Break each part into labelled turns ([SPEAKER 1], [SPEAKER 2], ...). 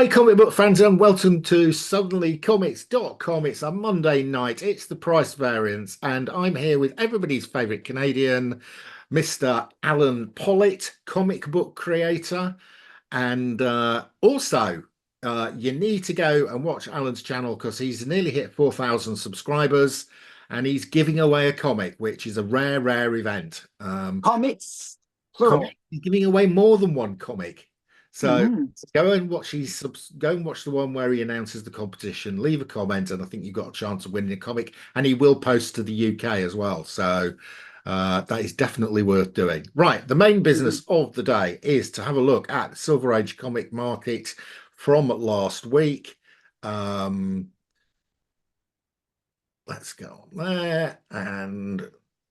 [SPEAKER 1] Hi, comic book fans, and welcome to suddenlycomics.com. It's a Monday night, it's the price variance, and I'm here with everybody's favorite Canadian, Mr. Allan Pollitt, comic book creator. And also, you need to go and watch Alan's channel because he's nearly hit 4,000 subscribers and he's giving away a comic, which is a rare, rare event.
[SPEAKER 2] Comics,
[SPEAKER 1] Comic,
[SPEAKER 2] plural.
[SPEAKER 1] he's giving away more than one comic. So
[SPEAKER 2] Hmm.
[SPEAKER 1] go and watch the one where he announces the competition, leave a comment, and I think you've got a chance of winning a comic. And he will post to the UK as well. So that is definitely worth doing. Right, the main business of the day is to have a look at the Silver Age comic market from last week. Um, let's go on there and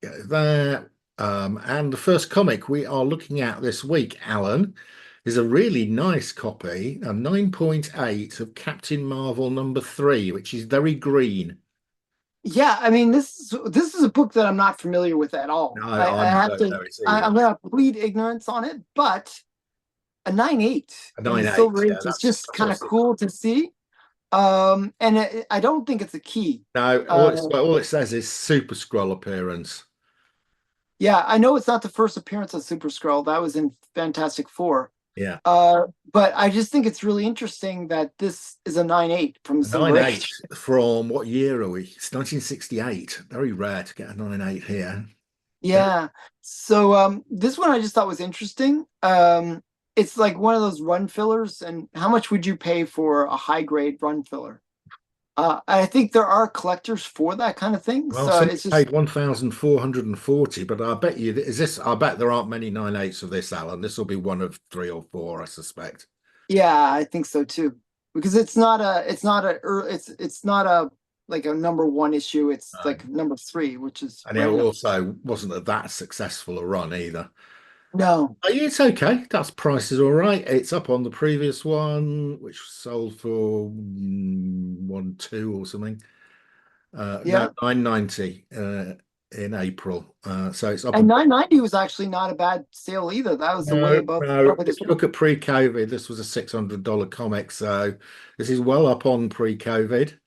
[SPEAKER 1] go there. And the first comic we are looking at this week, Alan, is a really nice copy, a 9.8 of Captain Marvel #3, which is very green.
[SPEAKER 2] Yeah, I mean this is a book that I'm not familiar with at all.
[SPEAKER 1] No,
[SPEAKER 2] I
[SPEAKER 1] I'm
[SPEAKER 2] have
[SPEAKER 1] don't
[SPEAKER 2] to
[SPEAKER 1] know it's
[SPEAKER 2] I'm
[SPEAKER 1] either.
[SPEAKER 2] gonna plead ignorance on it, but a 9.8
[SPEAKER 1] A
[SPEAKER 2] in the
[SPEAKER 1] 9.8,
[SPEAKER 2] Silver
[SPEAKER 1] yeah,
[SPEAKER 2] Age is just
[SPEAKER 1] that's
[SPEAKER 2] kind of
[SPEAKER 1] what's
[SPEAKER 2] cool to see. And I don't think it's a key.
[SPEAKER 1] no,
[SPEAKER 2] Uh,
[SPEAKER 1] all it says is Super Scroll appearance.
[SPEAKER 2] yeah, I know it's not the first appearance of Super Skrull. That was in Fantastic Four.
[SPEAKER 1] Yeah.
[SPEAKER 2] But I just think it's really interesting that this is a 9.8 from the
[SPEAKER 1] A
[SPEAKER 2] Silver
[SPEAKER 1] 9.8
[SPEAKER 2] Age.
[SPEAKER 1] from what year are we? It's 1968. Very rare to get a 9.8 here. Very
[SPEAKER 2] Yeah. So this one I just thought was interesting. It's like one of those run fillers, and how much would you pay for a high grade run filler? I think there are collectors for that kind of thing.
[SPEAKER 1] well.
[SPEAKER 2] So
[SPEAKER 1] Somebody
[SPEAKER 2] it's just
[SPEAKER 1] paid 1,440, but I bet you is this. I bet there aren't many 9.8s of this, Alan. This will be one of three or four, I suspect.
[SPEAKER 2] yeah, I think so too. Because it's not a like a number one issue. It's
[SPEAKER 1] No.
[SPEAKER 2] like number three, which is
[SPEAKER 1] And it
[SPEAKER 2] random.
[SPEAKER 1] also wasn't that successful a run either.
[SPEAKER 2] No.
[SPEAKER 1] Yeah, it's okay. That's price is all right. It's up on the previous one, which sold for 1.2 or something. No,
[SPEAKER 2] Yeah.
[SPEAKER 1] 9.90 in April. So it's up.
[SPEAKER 2] And 990 was actually not a bad sale either. That was the way
[SPEAKER 1] No,
[SPEAKER 2] above
[SPEAKER 1] no.
[SPEAKER 2] probably the
[SPEAKER 1] If you look at pre-COVID, this was a $600 comic. So this is well up on pre-COVID.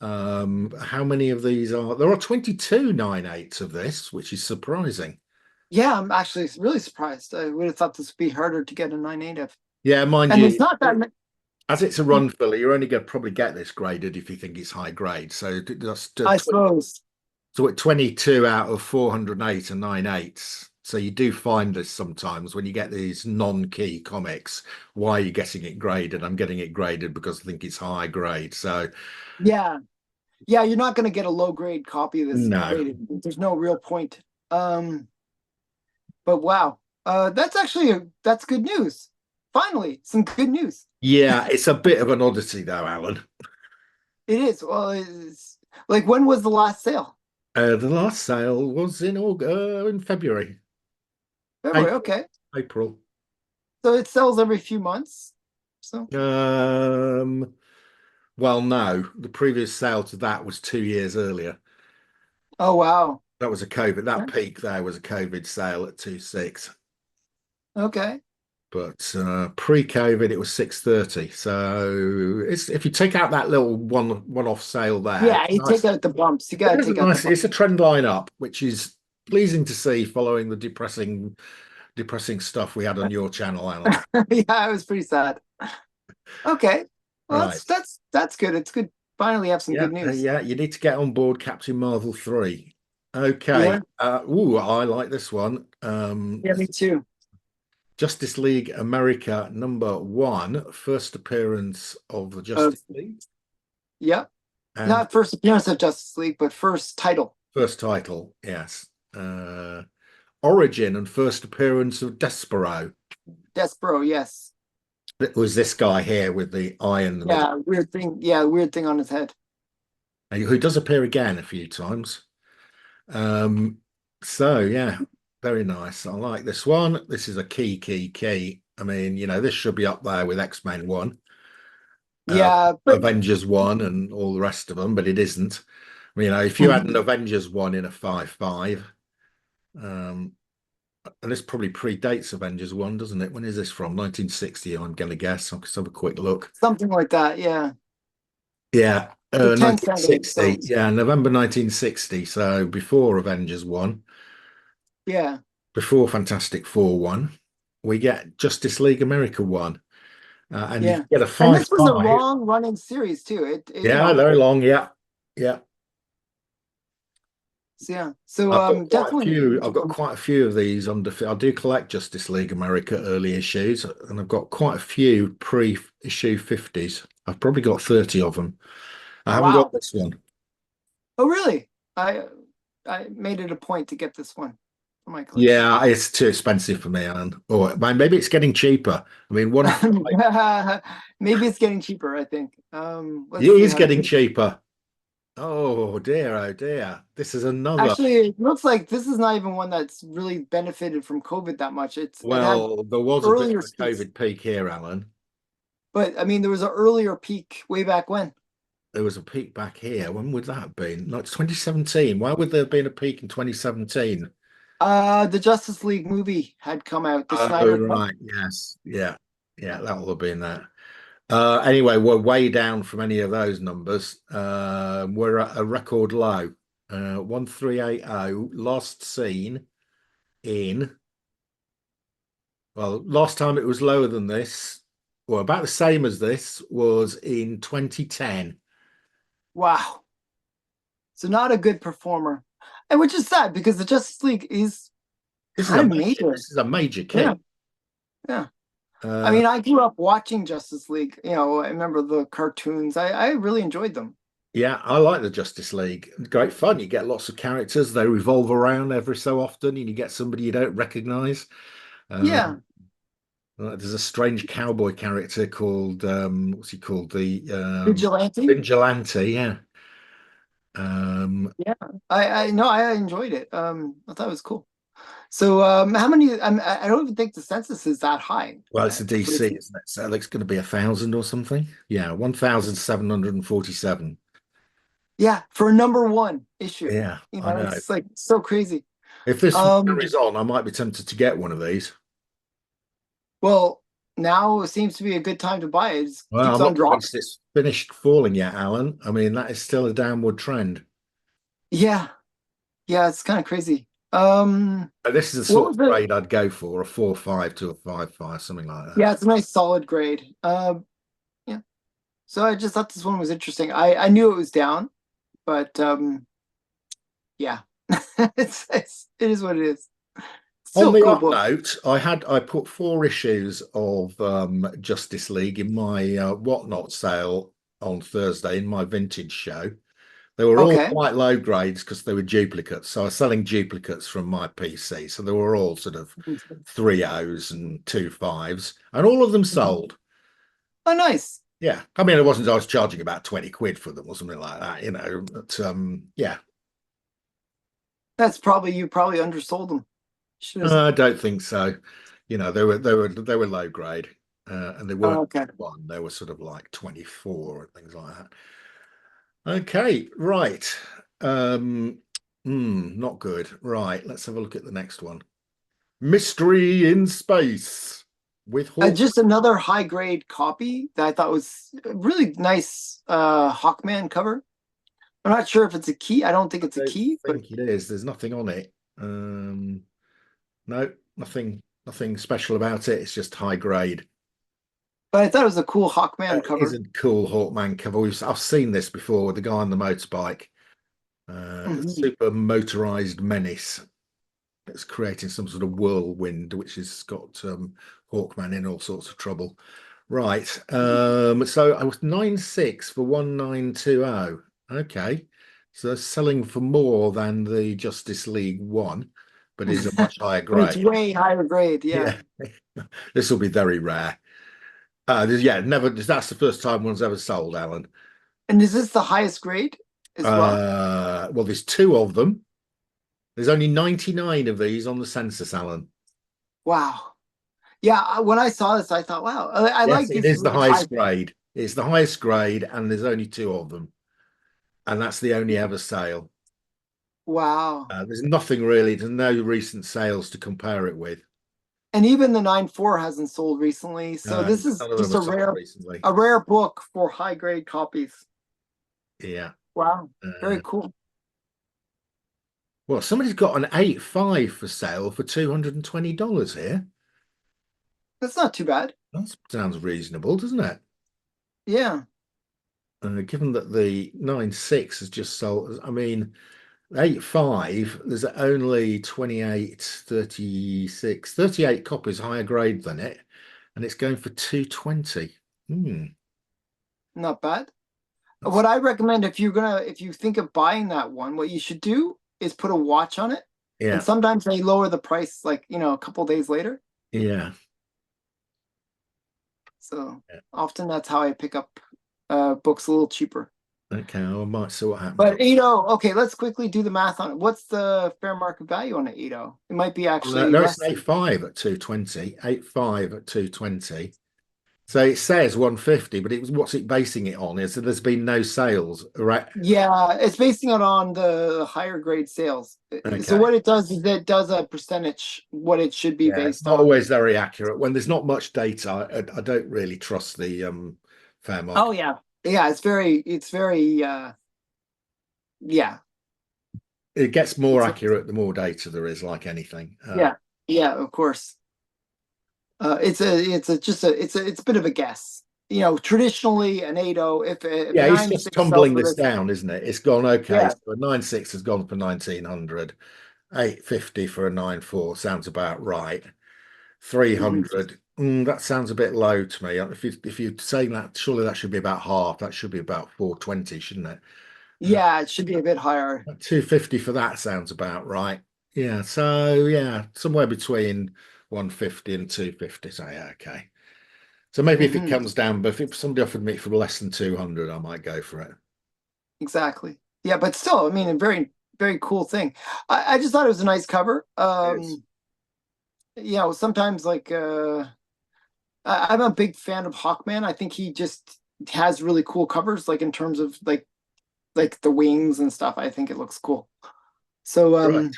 [SPEAKER 1] How many of these are there? Are 22 9.8s of this, which is surprising.
[SPEAKER 2] Yeah, I'm actually really surprised. I would have thought this would be harder to get a 9.8.
[SPEAKER 1] Yeah, mind
[SPEAKER 2] And it's
[SPEAKER 1] you,
[SPEAKER 2] not that
[SPEAKER 1] as it's a run filler, you're only going to probably get this graded if you think it's high grade. So that's
[SPEAKER 2] I suppose.
[SPEAKER 1] so at 22 out of 408 are 9.8s. So you do find this sometimes when you get these non-key comics. Why are you getting it graded? I'm getting it graded because I think it's high grade. So
[SPEAKER 2] Yeah. Yeah, you're not going to get a low grade copy of this
[SPEAKER 1] no.
[SPEAKER 2] graded. There's no real point. Um, but wow. That's good news. Finally, some good news.
[SPEAKER 1] Yeah, it's a bit of an oddity though, Alan.
[SPEAKER 2] It is. Well, it's like when was the last sale?
[SPEAKER 1] The last sale was in August, in February,
[SPEAKER 2] February,
[SPEAKER 1] April,
[SPEAKER 2] okay.
[SPEAKER 1] April.
[SPEAKER 2] So it sells every few months. So
[SPEAKER 1] Um, well, no, the previous sale to that was 2 years earlier.
[SPEAKER 2] oh wow.
[SPEAKER 1] That was a COVID. That
[SPEAKER 2] Okay.
[SPEAKER 1] peak there was a COVID sale at 2.6.
[SPEAKER 2] Okay.
[SPEAKER 1] But pre-COVID, it was 6.30. So it's if you take out that little one-off sale there,
[SPEAKER 2] Yeah,
[SPEAKER 1] it's
[SPEAKER 2] you take
[SPEAKER 1] nice.
[SPEAKER 2] out the bumps. You
[SPEAKER 1] It
[SPEAKER 2] gotta
[SPEAKER 1] is a
[SPEAKER 2] take out the
[SPEAKER 1] nice.
[SPEAKER 2] bumps.
[SPEAKER 1] It's a trend line up, which is pleasing to see following the depressing stuff we had on your channel, Alan.
[SPEAKER 2] Yeah, it was pretty sad. Okay. Well,
[SPEAKER 1] Right.
[SPEAKER 2] that's good. It's good. Finally have some
[SPEAKER 1] Yeah,
[SPEAKER 2] good news.
[SPEAKER 1] yeah. You need to get on board Captain Marvel 3. Okay.
[SPEAKER 2] Yeah.
[SPEAKER 1] Ooh, I like this one.
[SPEAKER 2] Yeah, me too.
[SPEAKER 1] Justice League America #1, first appearance of the
[SPEAKER 2] Uh,
[SPEAKER 1] Justice League
[SPEAKER 2] yep.
[SPEAKER 1] and
[SPEAKER 2] Not first appearance of Justice League, but first title.
[SPEAKER 1] first title, yes. Origin and first appearance of Despero.
[SPEAKER 2] Despero, yes.
[SPEAKER 1] It was this guy here with the eye in the middle,
[SPEAKER 2] Yeah, weird thing. Yeah, weird thing on his head.
[SPEAKER 1] who does appear again a few times. Um, so yeah, very nice. I like this one. This is a key. I mean, this should be up there with X-Men 1, uh,
[SPEAKER 2] Yeah, but
[SPEAKER 1] Avengers 1, and all the rest of them, but it isn't. If you had an Avengers 1 in a 5.5, um, And this probably predates Avengers 1, doesn't it? When is this from? 1960, I'm going to guess. I'll just have a quick look.
[SPEAKER 2] Something like that. Yeah.
[SPEAKER 1] Yeah,
[SPEAKER 2] The 10 cent.
[SPEAKER 1] 1960.
[SPEAKER 2] So
[SPEAKER 1] Yeah, November 1960. So before Avengers 1,
[SPEAKER 2] yeah,
[SPEAKER 1] before Fantastic Four 1, we get Justice League America 1. And you
[SPEAKER 2] yeah.
[SPEAKER 1] get a
[SPEAKER 2] And
[SPEAKER 1] 5
[SPEAKER 2] this was a
[SPEAKER 1] 5.
[SPEAKER 2] long running series too. You
[SPEAKER 1] Yeah,
[SPEAKER 2] know,
[SPEAKER 1] very long. Yeah. Yeah.
[SPEAKER 2] so yeah. So
[SPEAKER 1] I've got quite a
[SPEAKER 2] definitely
[SPEAKER 1] few. I've got quite a few of these under. I do collect Justice League America early issues, and I've got quite a few pre-issue 50s. I've probably got 30 of them. I haven't got
[SPEAKER 2] wow.
[SPEAKER 1] this one.
[SPEAKER 2] Oh really? I I made it a point to get this one for my collection.
[SPEAKER 1] Yeah, it's too expensive for me, Alan. Or maybe it's getting cheaper. I mean, one five.
[SPEAKER 2] Maybe it's getting cheaper, I think. Let's
[SPEAKER 1] It
[SPEAKER 2] see
[SPEAKER 1] is
[SPEAKER 2] how
[SPEAKER 1] getting cheaper. Oh dear, oh dear. This is another.
[SPEAKER 2] actually it looks like this is not even one that's really benefited from COVID that much. It had
[SPEAKER 1] Well, there was a bit
[SPEAKER 2] earlier
[SPEAKER 1] of a
[SPEAKER 2] peaks,
[SPEAKER 1] COVID peak here, Alan.
[SPEAKER 2] but I mean there was an earlier peak way back when.
[SPEAKER 1] There was a peak back here. When would that have been? Like 2017. Why would there have been a peak in 2017?
[SPEAKER 2] The Justice League movie had come out, the
[SPEAKER 1] Oh,
[SPEAKER 2] Snyder Cut.
[SPEAKER 1] right. Yes. Yeah. Yeah, that will have been that. Anyway, we're way down from any of those numbers. We're at a record low. 1380, last seen in, well, last time it was lower than this, well, about the same as this was in 2010.
[SPEAKER 2] Wow. So not a good performer. And which is sad because the Justice League is kind of major.
[SPEAKER 1] This is a major
[SPEAKER 2] Yeah,
[SPEAKER 1] key.
[SPEAKER 2] yeah. I
[SPEAKER 1] Uh,
[SPEAKER 2] mean, I grew up watching Justice League. You know, I remember the cartoons. I really enjoyed them.
[SPEAKER 1] yeah, I like the Justice League. Great fun. You get lots of characters. They revolve around every so often, and you get somebody you don't recognize.
[SPEAKER 2] Yeah,
[SPEAKER 1] There's a strange cowboy character called what's he called? The
[SPEAKER 2] Vigilante.
[SPEAKER 1] Vigilante. Yeah. Um,
[SPEAKER 2] Yeah, I no, I enjoyed it. I thought it was cool. So, how many? I don't even think the census is that high
[SPEAKER 1] well, it's a
[SPEAKER 2] for the
[SPEAKER 1] DC,
[SPEAKER 2] team.
[SPEAKER 1] isn't it? So it's going to be 1,000 or something. Yeah, 1,747.
[SPEAKER 2] Yeah, for a number one issue.
[SPEAKER 1] Yeah,
[SPEAKER 2] You
[SPEAKER 1] I
[SPEAKER 2] know,
[SPEAKER 1] know.
[SPEAKER 2] it's like so crazy.
[SPEAKER 1] If this
[SPEAKER 2] Um,
[SPEAKER 1] carries on, I might be tempted to get one of these.
[SPEAKER 2] well, now seems to be a good time to buy it. It
[SPEAKER 1] Well,
[SPEAKER 2] keeps
[SPEAKER 1] I'm
[SPEAKER 2] on
[SPEAKER 1] not
[SPEAKER 2] dropping.
[SPEAKER 1] convinced it's finished falling yet, Alan. I mean, that is still a downward trend.
[SPEAKER 2] Yeah, yeah, it's kind of crazy.
[SPEAKER 1] This is the
[SPEAKER 2] What
[SPEAKER 1] sort
[SPEAKER 2] was
[SPEAKER 1] of
[SPEAKER 2] the?
[SPEAKER 1] grade I'd go for, a 4.5 to a 5.5, something like that.
[SPEAKER 2] Yeah, it's a nice solid grade. Yeah. So I just thought this one was interesting. I knew it was down, but yeah, it is what it is.
[SPEAKER 1] On
[SPEAKER 2] Still a
[SPEAKER 1] the
[SPEAKER 2] cool
[SPEAKER 1] up
[SPEAKER 2] book.
[SPEAKER 1] note, I put 4 issues of Justice League in my Whatnot sale on Thursday in my vintage show. They were all
[SPEAKER 2] Okay.
[SPEAKER 1] quite low grades because they were duplicates. So I was selling duplicates from my PC. So they were all sort of three O's and two fives, and all of them sold.
[SPEAKER 2] Oh, nice.
[SPEAKER 1] Yeah. I mean, it wasn't, I was charging about 20 quid for them or something like that, but yeah,
[SPEAKER 2] That's probably you probably undersold them. Should have.
[SPEAKER 1] I don't think so. They were low grade, and they
[SPEAKER 2] Oh,
[SPEAKER 1] weren't
[SPEAKER 2] okay.
[SPEAKER 1] one. They were sort of like 24 and things like that. Okay, right. Um, not good. Right, let's have a look at the next one. Mystery in Space with Hawk.
[SPEAKER 2] Just another high grade copy that I thought was a really nice Hawkman cover. I'm not sure if it's a key. I don't think
[SPEAKER 1] I
[SPEAKER 2] it's a
[SPEAKER 1] don't
[SPEAKER 2] key, but
[SPEAKER 1] think it is. There's nothing on it. No, nothing special about it. It's just high grade.
[SPEAKER 2] I thought it was a cool Hawkman
[SPEAKER 1] It is
[SPEAKER 2] cover.
[SPEAKER 1] a cool Hawkman cover. I've seen this before with the guy on the motorbike.
[SPEAKER 2] Mhm.
[SPEAKER 1] Super motorized menace. It's creating some sort of whirlwind, which has got Hawkman in all sorts of trouble. Right. So I was 9.6 for 1920. Okay. So they're selling for more than the Justice League one, but is a much higher
[SPEAKER 2] But it's
[SPEAKER 1] grade.
[SPEAKER 2] way higher grade, yeah.
[SPEAKER 1] Yeah. This will be very rare. Yeah, never. That's the first time one's ever sold, Alan.
[SPEAKER 2] And is this the highest grade as well?
[SPEAKER 1] Well, there's two of them. There's only 99 of these on the census, Alan.
[SPEAKER 2] Wow. Yeah, when I saw this, I thought, wow, I
[SPEAKER 1] Yes,
[SPEAKER 2] like
[SPEAKER 1] it
[SPEAKER 2] these
[SPEAKER 1] is the
[SPEAKER 2] really high.
[SPEAKER 1] highest grade. It's the highest grade, and there's only two of them, and that's the only ever sale.
[SPEAKER 2] Wow.
[SPEAKER 1] There's nothing really, there's no recent sales to compare it with.
[SPEAKER 2] And even the 9.4 hasn't sold recently. So
[SPEAKER 1] No,
[SPEAKER 2] this is
[SPEAKER 1] none of them
[SPEAKER 2] just
[SPEAKER 1] have sold recently.
[SPEAKER 2] a rare book for high grade copies.
[SPEAKER 1] Yeah.
[SPEAKER 2] Wow. Very
[SPEAKER 1] Uh,
[SPEAKER 2] cool.
[SPEAKER 1] well, somebody's got an 8.5 for sale for $220 here.
[SPEAKER 2] That's not too bad.
[SPEAKER 1] That sounds reasonable, doesn't it?
[SPEAKER 2] Yeah.
[SPEAKER 1] Given that the 9.6 has just sold, I mean, 8.5, there's only 28, 36, 38 copies higher grade than it, and it's going for 220. Hmm,
[SPEAKER 2] Not bad.
[SPEAKER 1] that's
[SPEAKER 2] What I recommend if you think of buying that one, what you should do is put a watch on it. And
[SPEAKER 1] yeah,
[SPEAKER 2] sometimes they lower the price like, a couple days later.
[SPEAKER 1] yeah.
[SPEAKER 2] So
[SPEAKER 1] Yeah.
[SPEAKER 2] often that's how I pick up books a little cheaper.
[SPEAKER 1] Okay, I might see what happens.
[SPEAKER 2] But 8.0, okay, let's quickly do the math on it. What's the fair market value on an 8.0? It might be
[SPEAKER 1] No,
[SPEAKER 2] actually
[SPEAKER 1] no, it's
[SPEAKER 2] less
[SPEAKER 1] an
[SPEAKER 2] than
[SPEAKER 1] 8.5 at 220, 8.5 at 220. So it says 150, but it was what's it basing it on? Is that there's been no sales, right?
[SPEAKER 2] Yeah, it's basing it on the higher grade sales. So
[SPEAKER 1] Okay.
[SPEAKER 2] what it does is it does a percentage what it should be
[SPEAKER 1] Yeah, it's
[SPEAKER 2] based
[SPEAKER 1] not
[SPEAKER 2] on.
[SPEAKER 1] always very accurate. When there's not much data, I don't really trust the fair
[SPEAKER 2] Oh
[SPEAKER 1] market.
[SPEAKER 2] yeah. Yeah, it's very yeah.
[SPEAKER 1] It gets more
[SPEAKER 2] It's
[SPEAKER 1] accurate the more data there is, like anything.
[SPEAKER 2] yeah. Yeah, of course. It's a bit of a guess. Traditionally an 8.0, if a
[SPEAKER 1] Yeah, it's just
[SPEAKER 2] 9.6 sells
[SPEAKER 1] tumbling
[SPEAKER 2] for
[SPEAKER 1] this
[SPEAKER 2] this,
[SPEAKER 1] down, isn't it? It's gone okay.
[SPEAKER 2] yeah.
[SPEAKER 1] So a 9.6 has gone for 1900, 850 for a 9.4 sounds about right.
[SPEAKER 2] Mhm.
[SPEAKER 1] 300, that sounds a bit low to me. If you're saying that, surely that should be about half. That should be about 420, shouldn't it? Uh,
[SPEAKER 2] Yeah, it should be a bit higher.
[SPEAKER 1] 250 for that sounds about right. Yeah, so yeah, somewhere between 150 and 250. So yeah, okay. So maybe if it
[SPEAKER 2] Hmm.
[SPEAKER 1] comes down, but if somebody offered me for less than 200, I might go for it.
[SPEAKER 2] Exactly. Yeah, but still, I mean, a very, very cool thing. I just thought it was a nice cover.
[SPEAKER 1] Yes.
[SPEAKER 2] Sometimes like I'm a big fan of Hawkman. I think he just has really cool covers, like in terms of like the wings and stuff. I think it looks cool. So
[SPEAKER 1] Right.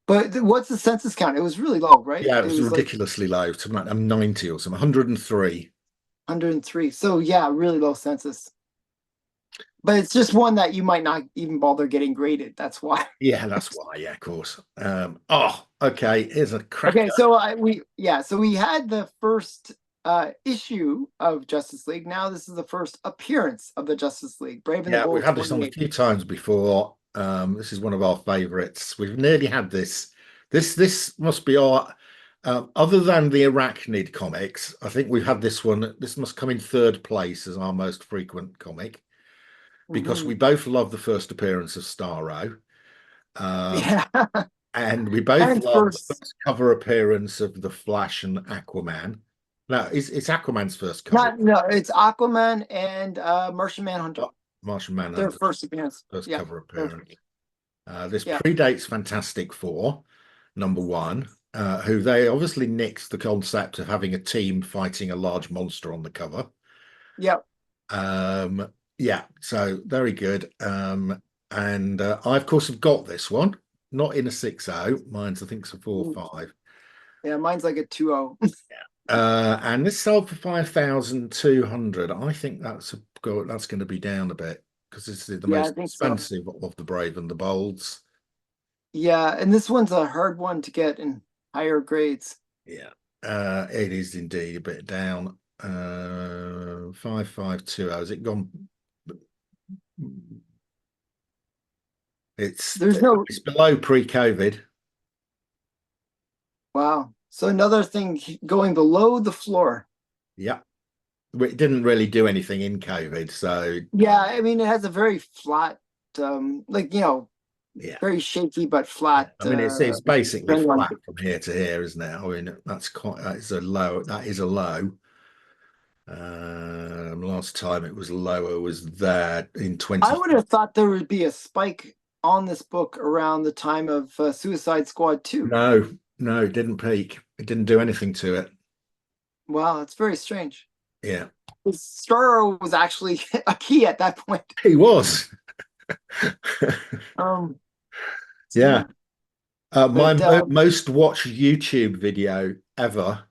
[SPEAKER 2] but what's the census count? It was really low, right?
[SPEAKER 1] Yeah, it
[SPEAKER 2] It
[SPEAKER 1] was
[SPEAKER 2] was like
[SPEAKER 1] ridiculously low. I'm 90 or something, 103.
[SPEAKER 2] 103. So yeah, really low census. But it's just one that you might not even bother getting graded. That's why.
[SPEAKER 1] Yeah, that's why. Yeah, of course. Oh, okay. Here's a
[SPEAKER 2] Okay,
[SPEAKER 1] cracker.
[SPEAKER 2] so so we had the first issue of Justice League. Now this is the first appearance of the Justice League, Brave and the
[SPEAKER 1] Yeah, we've
[SPEAKER 2] Bold
[SPEAKER 1] had this on a
[SPEAKER 2] 28.
[SPEAKER 1] few times before. This is one of our favorites. We've nearly had this. This must be our other than the Arachnid comics. I think we've had this one. This must come in third place as our most frequent comic because we
[SPEAKER 2] Hmm.
[SPEAKER 1] both love the first appearance of Starro. Um,
[SPEAKER 2] Yeah.
[SPEAKER 1] and we both
[SPEAKER 2] And
[SPEAKER 1] love the
[SPEAKER 2] first,
[SPEAKER 1] first cover appearance of the Flash and Aquaman. No, it's Aquaman's first cover.
[SPEAKER 2] not no, it's Aquaman and Martian Manhunter.
[SPEAKER 1] Martian
[SPEAKER 2] Their
[SPEAKER 1] Manhunter's
[SPEAKER 2] first appearance.
[SPEAKER 1] first
[SPEAKER 2] Yeah.
[SPEAKER 1] cover
[SPEAKER 2] Their
[SPEAKER 1] appearance. This
[SPEAKER 2] yeah.
[SPEAKER 1] predates Fantastic Four, number one, who they obviously nixed the concept of having a team fighting a large monster on the cover.
[SPEAKER 2] Yeah.
[SPEAKER 1] Yeah, so very good. And I, of course, have got this one, not in a 6.0. Mine's, I think, it's a 4.5.
[SPEAKER 2] Yeah, mine's like a 2.0.
[SPEAKER 1] And this sold for 5,200. I think that's going to be down a bit because this is the
[SPEAKER 2] Yeah, I
[SPEAKER 1] most
[SPEAKER 2] think so.
[SPEAKER 1] expensive of the Brave and the Bolds.
[SPEAKER 2] Yeah, and this one's a hard one to get in higher grades.
[SPEAKER 1] Yeah, it is indeed a bit down. 5,520. Has it gone? It's
[SPEAKER 2] There's no
[SPEAKER 1] it's below pre-COVID.
[SPEAKER 2] wow. So another thing going below the floor.
[SPEAKER 1] Yeah, it didn't really do anything in COVID. So
[SPEAKER 2] Yeah, I mean it has a very flat, like
[SPEAKER 1] yeah,
[SPEAKER 2] very shaky but
[SPEAKER 1] yeah.
[SPEAKER 2] flat
[SPEAKER 1] I mean, it's basically
[SPEAKER 2] trend line.
[SPEAKER 1] flat from here to here, isn't it? I mean, that's quite that's a low. That is a low. Last time it was lower was there in
[SPEAKER 2] I
[SPEAKER 1] 20.
[SPEAKER 2] would have thought there would be a spike on this book around the time of Suicide Squad 2.
[SPEAKER 1] No, no, it didn't peak. It didn't do anything to it.
[SPEAKER 2] Wow, that's very strange.
[SPEAKER 1] Yeah,
[SPEAKER 2] Starro was actually a key at that point.
[SPEAKER 1] he was.
[SPEAKER 2] Um,
[SPEAKER 1] Yeah. My
[SPEAKER 2] But
[SPEAKER 1] most watched YouTube video ever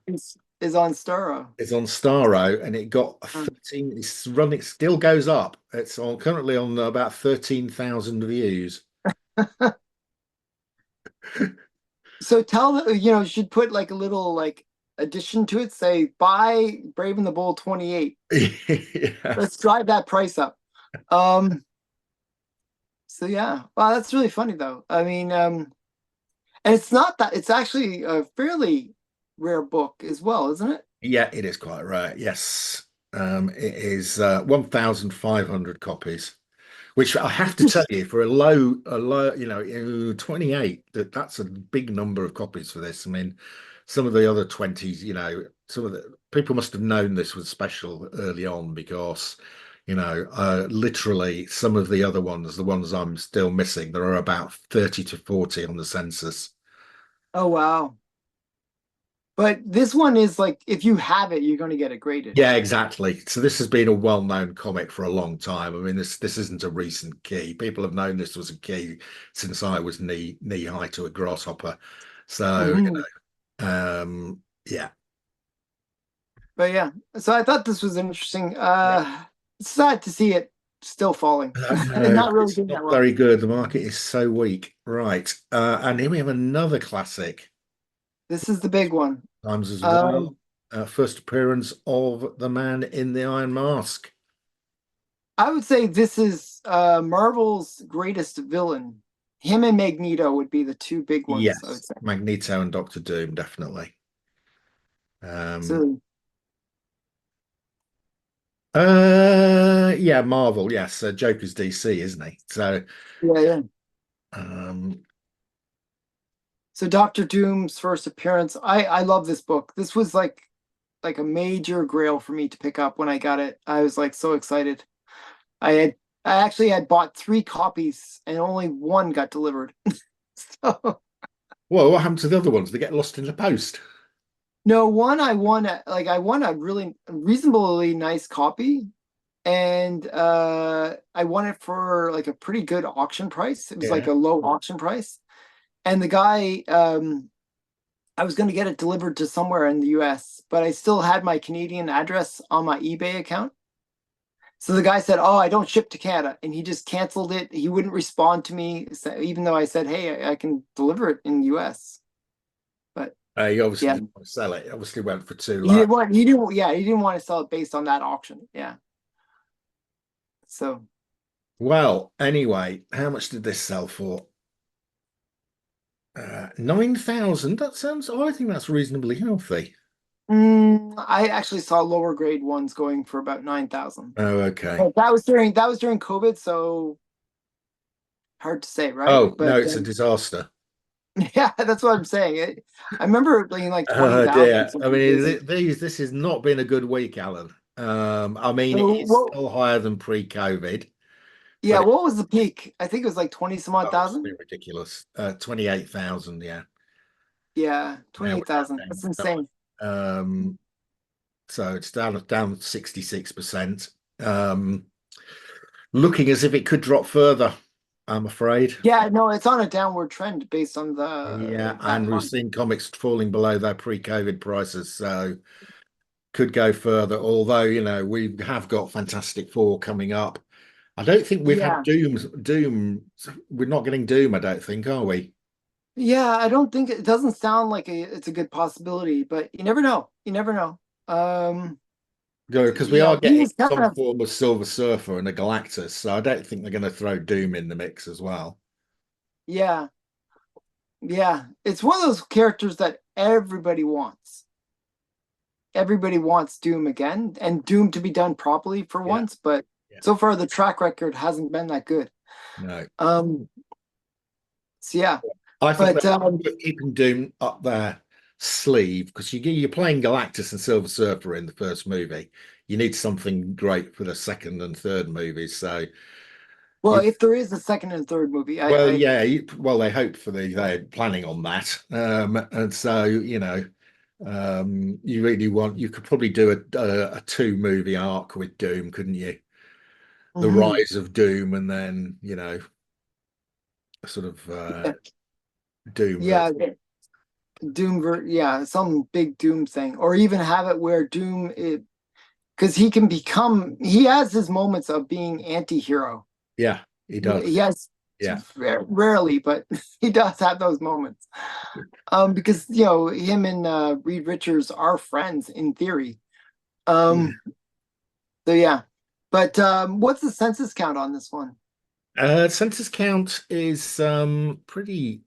[SPEAKER 2] is on Staro.
[SPEAKER 1] is on Starro, and it got
[SPEAKER 2] Mm.
[SPEAKER 1] 13. It's running, it still goes up. It's on currently on about 13,000 views.
[SPEAKER 2] So tell you should put like a little like addition to it. Say buy Brave and the Bold 28. Let's
[SPEAKER 1] Yes.
[SPEAKER 2] drive that price up. Um, so yeah, wow, that's really funny though. I mean, and it's not that it's actually a fairly rare book as well, isn't it?
[SPEAKER 1] Yeah, it is quite rare. Yes. It is 1,500 copies, which I have to tell you, for a low, 28, that's a big number of copies for this. I mean, some of the other 20s, some of the people must have known this was special early on because, literally some of the other ones, the ones I'm still missing, there are about 30 to 40 on the census.
[SPEAKER 2] Oh wow. But this one is like if you have it, you're going to get it graded.
[SPEAKER 1] Yeah, exactly. So this has been a well-known comic for a long time. I mean, this isn't a recent key. People have known this was a key since I was knee high to a grasshopper. So,
[SPEAKER 2] Mhm.
[SPEAKER 1] yeah,
[SPEAKER 2] But yeah, so I thought this was interesting.
[SPEAKER 1] yeah.
[SPEAKER 2] It's sad to see it still falling and
[SPEAKER 1] No,
[SPEAKER 2] not really
[SPEAKER 1] it's
[SPEAKER 2] doing
[SPEAKER 1] not
[SPEAKER 2] that well.
[SPEAKER 1] very good. The market is so weak. Right. And here we have another classic,
[SPEAKER 2] This is the big one.
[SPEAKER 1] times as well.
[SPEAKER 2] Um,
[SPEAKER 1] First appearance of the man in the Iron Mask.
[SPEAKER 2] I would say this is Marvel's greatest villain. Him and Magneto would be the two big ones, I
[SPEAKER 1] Yes,
[SPEAKER 2] would say.
[SPEAKER 1] Magneto and Doctor Doom, definitely. Um,
[SPEAKER 2] So
[SPEAKER 1] yeah, Marvel, yes. Joker's DC, isn't he? So,
[SPEAKER 2] yeah, yeah.
[SPEAKER 1] um,
[SPEAKER 2] So Doctor Doom's first appearance. I love this book. This was like a major grail for me to pick up when I got it. I was like so excited. I had I actually had bought three copies and only one got delivered. So
[SPEAKER 1] well, what happened to the other ones? They get lost in the post.
[SPEAKER 2] no, one I won a really reasonably nice copy and I won it for like a pretty good auction price. It was like
[SPEAKER 1] Yeah.
[SPEAKER 2] a low auction price. And the guy I was going to get it delivered to somewhere in the US, but I still had my Canadian address on my eBay account. So the guy said, "Oh, I don't ship to Canada," and he just canceled it. He wouldn't respond to me, even though I said, "Hey, I can deliver it in the U.S." But
[SPEAKER 1] He obviously
[SPEAKER 2] yeah,
[SPEAKER 1] didn't want to sell it. It obviously went for too
[SPEAKER 2] he
[SPEAKER 1] low.
[SPEAKER 2] didn't want. He didn't. Yeah, he didn't want to sell it based on that auction. Yeah. So
[SPEAKER 1] Well, anyway, how much did this sell for? 9,000. That sounds, oh, I think that's reasonably healthy.
[SPEAKER 2] I actually saw lower grade ones going for about 9,000.
[SPEAKER 1] Oh, okay.
[SPEAKER 2] But that was during COVID, so hard to say, right?
[SPEAKER 1] Oh, no,
[SPEAKER 2] But
[SPEAKER 1] it's a disaster.
[SPEAKER 2] yeah, that's what I'm saying. I remember being like
[SPEAKER 1] Oh
[SPEAKER 2] 20,000 or
[SPEAKER 1] dear. I
[SPEAKER 2] something
[SPEAKER 1] mean,
[SPEAKER 2] crazy.
[SPEAKER 1] this has not been a good week, Alan. I mean,
[SPEAKER 2] So
[SPEAKER 1] it is
[SPEAKER 2] what?
[SPEAKER 1] still higher than pre-COVID,
[SPEAKER 2] Yeah,
[SPEAKER 1] but
[SPEAKER 2] what was the peak? I think it was like 20 some odd
[SPEAKER 1] oh, it's
[SPEAKER 2] thousand.
[SPEAKER 1] been ridiculous. 28,000, yeah.
[SPEAKER 2] Yeah,
[SPEAKER 1] Now we're now
[SPEAKER 2] 28,000. That's
[SPEAKER 1] down
[SPEAKER 2] insane.
[SPEAKER 1] 9. So it's down 66%. Um, looking as if it could drop further, I'm afraid.
[SPEAKER 2] Yeah, no, it's on a downward trend based on
[SPEAKER 1] Yeah,
[SPEAKER 2] the that
[SPEAKER 1] and we've
[SPEAKER 2] month.
[SPEAKER 1] seen comics falling below their pre-COVID prices, so could go further. Although, we have got Fantastic Four coming up. I don't think we've had
[SPEAKER 2] Yeah.
[SPEAKER 1] Doom. We're not getting Doom, I don't think, are we?
[SPEAKER 2] Yeah, I don't think it doesn't sound like it's a good possibility, but you never know. You never know. Um,
[SPEAKER 1] Because we
[SPEAKER 2] yeah,
[SPEAKER 1] are
[SPEAKER 2] he
[SPEAKER 1] getting
[SPEAKER 2] was kind
[SPEAKER 1] some
[SPEAKER 2] of
[SPEAKER 1] form of Silver Surfer and a Galactus, so I don't think they're going to throw Doom in the mix as well.
[SPEAKER 2] yeah, yeah. It's one of those characters that everybody wants. Everybody wants Doom again and Doom to be done properly for
[SPEAKER 1] Yeah,
[SPEAKER 2] once, but
[SPEAKER 1] yeah.
[SPEAKER 2] so far the track record hasn't been that good.
[SPEAKER 1] No.
[SPEAKER 2] Um, so yeah.
[SPEAKER 1] I think
[SPEAKER 2] But
[SPEAKER 1] that keeping Doom up their sleeve because you're playing Galactus and Silver Surfer in the first movie. You need something great for the second and third movies. So
[SPEAKER 2] well,
[SPEAKER 1] you,
[SPEAKER 2] if there is a second and third movie,
[SPEAKER 1] well,
[SPEAKER 2] I
[SPEAKER 1] yeah, well, they hope for they're planning on that, and so you could probably do a two movie arc with Doom, couldn't you? The
[SPEAKER 2] mhm.
[SPEAKER 1] Rise of Doom, and then sort of
[SPEAKER 2] Yeah,
[SPEAKER 1] Doom
[SPEAKER 2] yeah,
[SPEAKER 1] version.
[SPEAKER 2] yeah, some big Doom thing, or even have it where Doom, because he has his moments of being anti-hero.
[SPEAKER 1] Yeah, he
[SPEAKER 2] He
[SPEAKER 1] does.
[SPEAKER 2] has
[SPEAKER 1] Yeah.
[SPEAKER 2] rarely, but he does have those moments. Because him and Reed Richards are friends in theory.
[SPEAKER 1] Yeah.
[SPEAKER 2] Um, so yeah, but what's the census count on this one?
[SPEAKER 1] Census count is pretty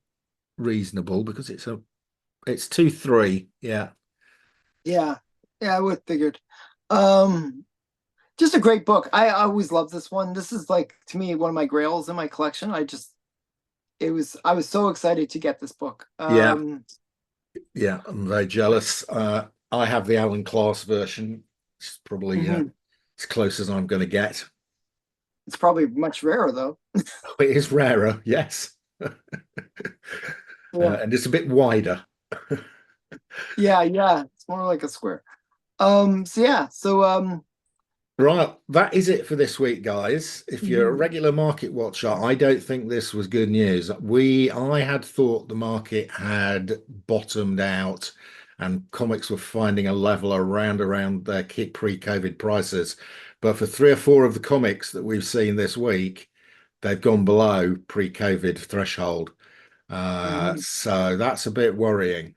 [SPEAKER 1] reasonable because it's 2-3. Yeah.
[SPEAKER 2] Yeah, yeah, I would figured. Um, just a great book. I always love this one. This is like to me one of my grails in my collection. I was so excited to get this book.
[SPEAKER 1] Yeah. Yeah. I'm very jealous. I have the Alan Class version. It's probably
[SPEAKER 2] Mhm.
[SPEAKER 1] as close as I'm going to get.
[SPEAKER 2] It's probably much rarer though.
[SPEAKER 1] It is rarer, yes.
[SPEAKER 2] Yeah,
[SPEAKER 1] And it's a bit wider.
[SPEAKER 2] yeah. It's more like a square. So yeah,
[SPEAKER 1] Right, that is it for this week, guys. If you're a
[SPEAKER 2] mhm,
[SPEAKER 1] regular market watcher, I don't think this was good news. I had thought the market had bottomed out and comics were finding a level around their pre-COVID prices. But for three or four of the comics that we've seen this week, they've gone below pre-COVID threshold.
[SPEAKER 2] mhm.
[SPEAKER 1] So that's a bit worrying.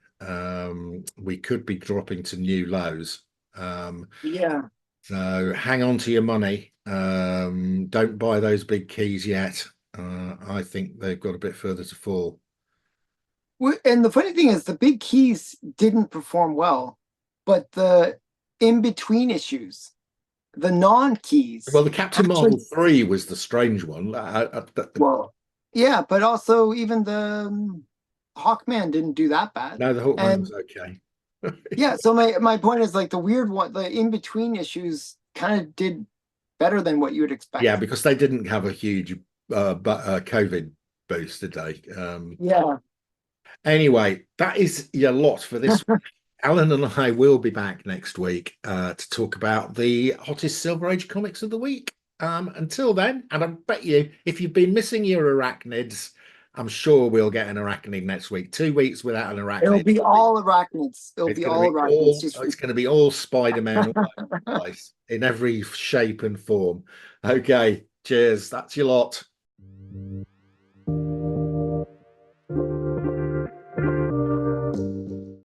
[SPEAKER 1] We could be dropping to new lows.
[SPEAKER 2] Yeah.
[SPEAKER 1] So hang on to your money. Don't buy those big keys yet. I think they've got a bit further to fall.
[SPEAKER 2] And the funny thing is, the big keys didn't perform well, but the in between issues, the non
[SPEAKER 1] Well,
[SPEAKER 2] keys,
[SPEAKER 1] the Captain Marvel
[SPEAKER 2] actually,
[SPEAKER 1] 3 was the strange one.
[SPEAKER 2] well, yeah, but also even the Hawkman didn't do that bad.
[SPEAKER 1] No, the Hawkman was
[SPEAKER 2] And
[SPEAKER 1] okay.
[SPEAKER 2] yeah, so my point is like the weird one, the in between issues kind of did better than what you would
[SPEAKER 1] Yeah,
[SPEAKER 2] expect.
[SPEAKER 1] because they didn't have a huge COVID boost, did they?
[SPEAKER 2] Yeah.
[SPEAKER 1] Anyway, that is your lot for this. Alan and I will be back next week to talk about the hottest Silver Age comics of the week. Until then, and I bet you, if you've been missing your arachnids, I'm sure we'll get an arachnid next week. 2 weeks without an
[SPEAKER 2] It'll
[SPEAKER 1] arachnid.
[SPEAKER 2] be all arachnids. It'll
[SPEAKER 1] It's
[SPEAKER 2] be
[SPEAKER 1] going to
[SPEAKER 2] all
[SPEAKER 1] be
[SPEAKER 2] arachnids.
[SPEAKER 1] all.
[SPEAKER 2] Just
[SPEAKER 1] It's going to be all Spider-Man all over the place in every shape and form. Okay, cheers. That's your lot.